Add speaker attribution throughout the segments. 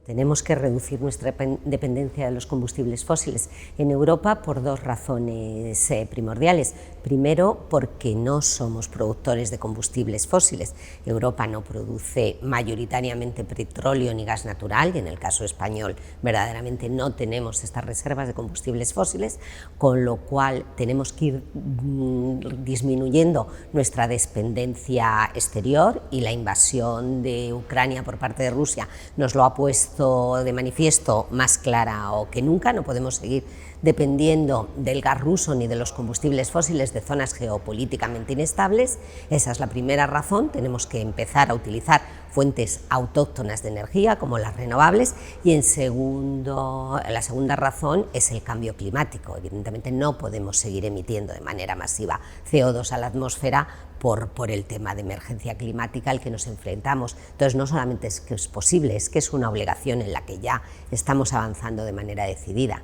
Speaker 1: Tenemos que reducir nuestra dependencia de los combustibles fósiles en Europa por dos razones primordiales. Primero, porque no somos productores de combustibles fósiles. Europa no produce mayoritariamente petróleo ni gas natural, y en el caso español verdaderamente no tenemos estas reservas de combustibles fósiles, con lo cual tenemos que ir disminuyendo nuestra dependencia exterior, y la invasión de Ucrania por parte de Rusia nos lo ha puesto de manifiesto más clara que nunca. No podemos seguir dependiendo del gas ruso ni de los combustibles fósiles de zonas geopolíticamente inestables. Esa es la primera razón. Tenemos que empezar a utilizar fuentes autóctonas de energía como las renovables, y la segunda razón es el cambio climático. Evidentemente no podemos seguir emitiendo de manera masiva CO2 a la atmósfera por el tema de emergencia climática al que nos enfrentamos. Entonces, no solamente es que es posible, es que es una obligación en la que ya estamos avanzando de manera decidida.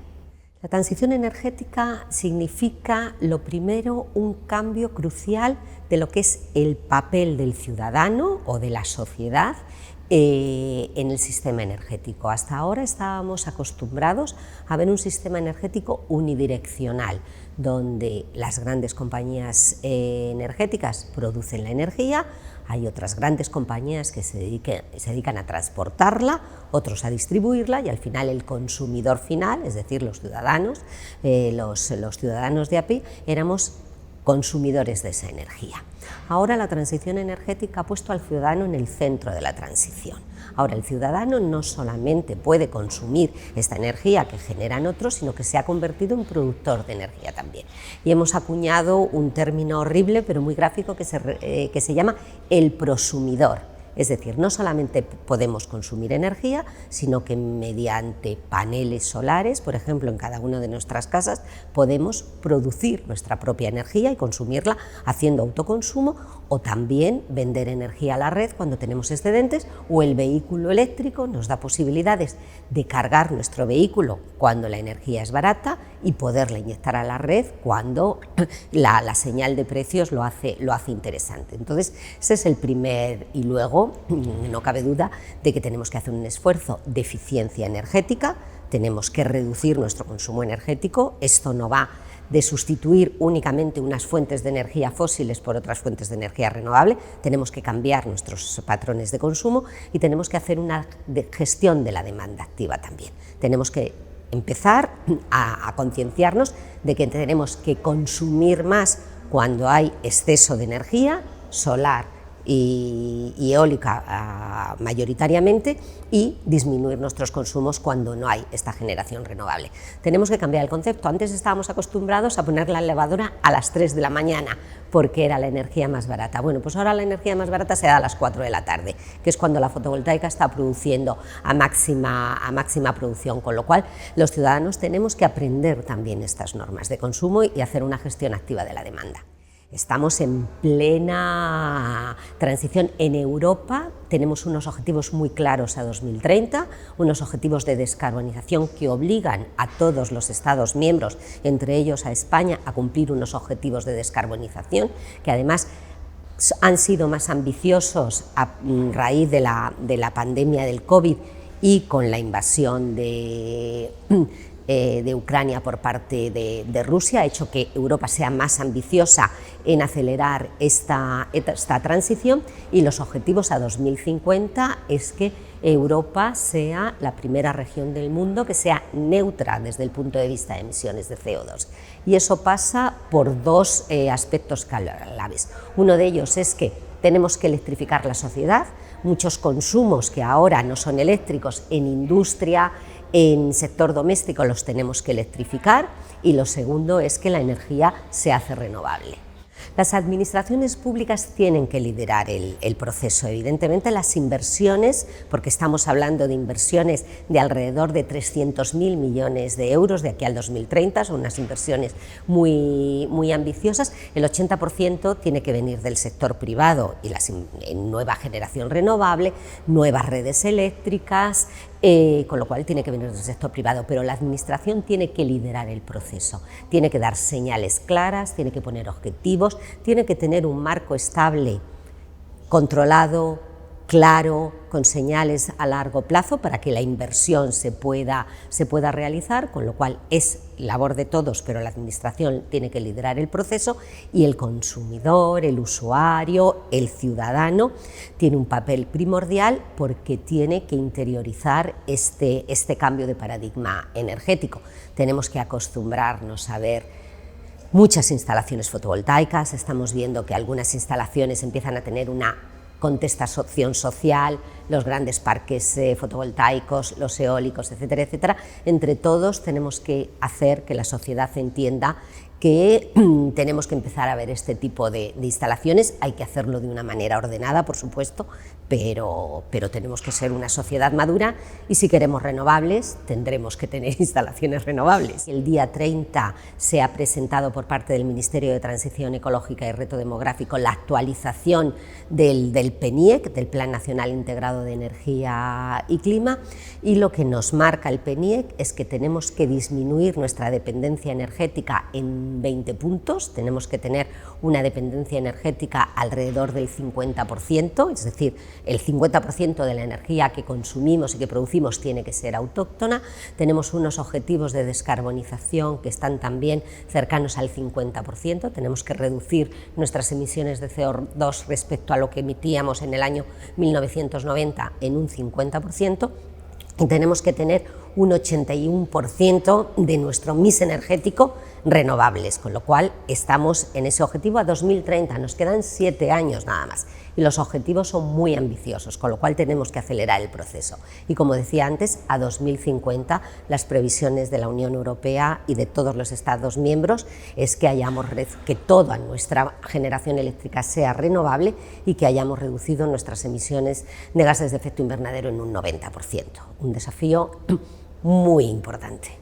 Speaker 1: La transición energética significa, lo primero, un cambio crucial de lo que es el papel del ciudadano o de la sociedad en el sistema energético. Hasta ahora estábamos acostumbrados a ver un sistema energético unidireccional, donde las grandes compañías energéticas producen la energía, hay otras grandes compañías que se dedican a transportarla, otros a distribuirla, y al final el consumidor final, es decir, los ciudadanos, los ciudadanos de a pie, éramos consumidores de esa energía. Ahora la transición energética ha puesto al ciudadano en el centro de la transición. Ahora el ciudadano no solamente puede consumir esta energía que generan otros, sino que se ha convertido en productor de energía también. Y hemos acuñado un término horrible pero muy gráfico que se llama el prosumidor. Es decir, no solamente podemos consumir energía, sino que mediante paneles solares, por ejemplo, en cada una de nuestras casas, podemos producir nuestra propia energía y consumirla haciendo autoconsumo, o también vender energía a la red cuando tenemos excedentes, o el vehículo eléctrico nos da posibilidades de cargar nuestro vehículo cuando la energía es barata y poderla inyectar a la red cuando la señal de precios lo hace interesante. Entonces, ese es el primer, y luego no cabe duda de que tenemos que hacer un esfuerzo de eficiencia energética, tenemos que reducir nuestro consumo energético. Esto no va de sustituir únicamente unas fuentes de energía fósiles por otras fuentes de energía renovable, tenemos que cambiar nuestros patrones de consumo y tenemos que hacer una gestión de la demanda activa también. Tenemos que empezar a concienciarnos de que tenemos que consumir más cuando hay exceso de energía solar y eólica mayoritariamente, y disminuir nuestros consumos cuando no hay esta generación renovable. Tenemos que cambiar el concepto. Antes estábamos acostumbrados a poner la lavadora a las 3 de la mañana porque era la energía más barata. Bueno, pues ahora la energía más barata se da a las 4 de la tarde, que es cuando la fotovoltaica está produciendo a máxima producción, con lo cual los ciudadanos tenemos que aprender también estas normas de consumo y hacer una gestión activa de la demanda. Estamos en plena transición. En Europa tenemos unos objetivos muy claros a 2030, unos objetivos de descarbonización que obligan a todos los Estados miembros, entre ellos a España, a cumplir unos objetivos de descarbonización que además han sido más ambiciosos a raíz de la pandemia del COVID y con la invasión de Ucrania por parte de Rusia, ha hecho que Europa sea más ambiciosa en acelerar esta transición, y los objetivos a 2050 es que Europa sea la primera región del mundo que sea neutra desde el punto de vista de emisiones de CO2. Y eso pasa por dos aspectos claves. Uno de ellos es que tenemos que electrificar la sociedad. Muchos consumos que ahora no son eléctricos en industria, en sector doméstico, los tenemos que electrificar, y lo segundo es que la energía se hace renovable. Las administraciones públicas tienen que liderar el proceso, evidentemente las inversiones, porque estamos hablando de inversiones de alrededor de 300.000 millones de euros de aquí al 2030, son unas inversiones muy ambiciosas. El 80% tiene que venir del sector privado y en nueva generación renovable, nuevas redes eléctricas, con lo cual tiene que venir del sector privado, pero la administración tiene que liderar el proceso, tiene que dar señales claras, tiene que poner objetivos, tiene que tener un marco estable, controlado, claro, con señales a largo plazo para que la inversión se pueda realizar, con lo cual es labor de todos, pero la Administración tiene que liderar el proceso, y el consumidor, el usuario, el ciudadano tiene un papel primordial porque tiene que interiorizar este cambio de paradigma energético. Tenemos que acostumbrarnos a ver muchas instalaciones fotovoltaicas, estamos viendo que algunas instalaciones empiezan a tener una contestación social, los grandes parques fotovoltaicos, los eólicos, etcétera, etcétera. Entre todos tenemos que hacer que la sociedad entienda que tenemos que empezar a ver este tipo de instalaciones. Hay que hacerlo de una manera ordenada, por supuesto, pero tenemos que ser una sociedad madura, y si queremos renovables tendremos que tener instalaciones renovables. El día 30 se ha presentado por parte del Ministerio de Transición Ecológica y Reto Demográfico la actualización del PNIEC, del Plan Nacional Integrado de Energía y Clima, y lo que nos marca el PNIEC es que tenemos que disminuir nuestra dependencia energética en 20 puntos, tenemos que tener una dependencia energética alrededor del 50%, es decir, el 50% de la energía que consumimos y que producimos tiene que ser autóctona. Tenemos unos objetivos de descarbonización que están también cercanos al 50%, tenemos que reducir nuestras emisiones de CO2 respecto a lo que emitíamos en el año 1990 en un 50%, y tenemos que tener un 81% de nuestro mix energético renovables, con lo cual estamos en ese objetivo a 2030, nos quedan 7 años nada más, y los objetivos son muy ambiciosos, con lo cual tenemos que acelerar el proceso. Y como decía antes, a 2050 las previsiones de la Unión Europea y de todos los Estados miembros es que toda nuestra generación eléctrica sea renovable y que hayamos reducido nuestras emisiones de gases de efecto invernadero en un 90%, un desafío muy importante.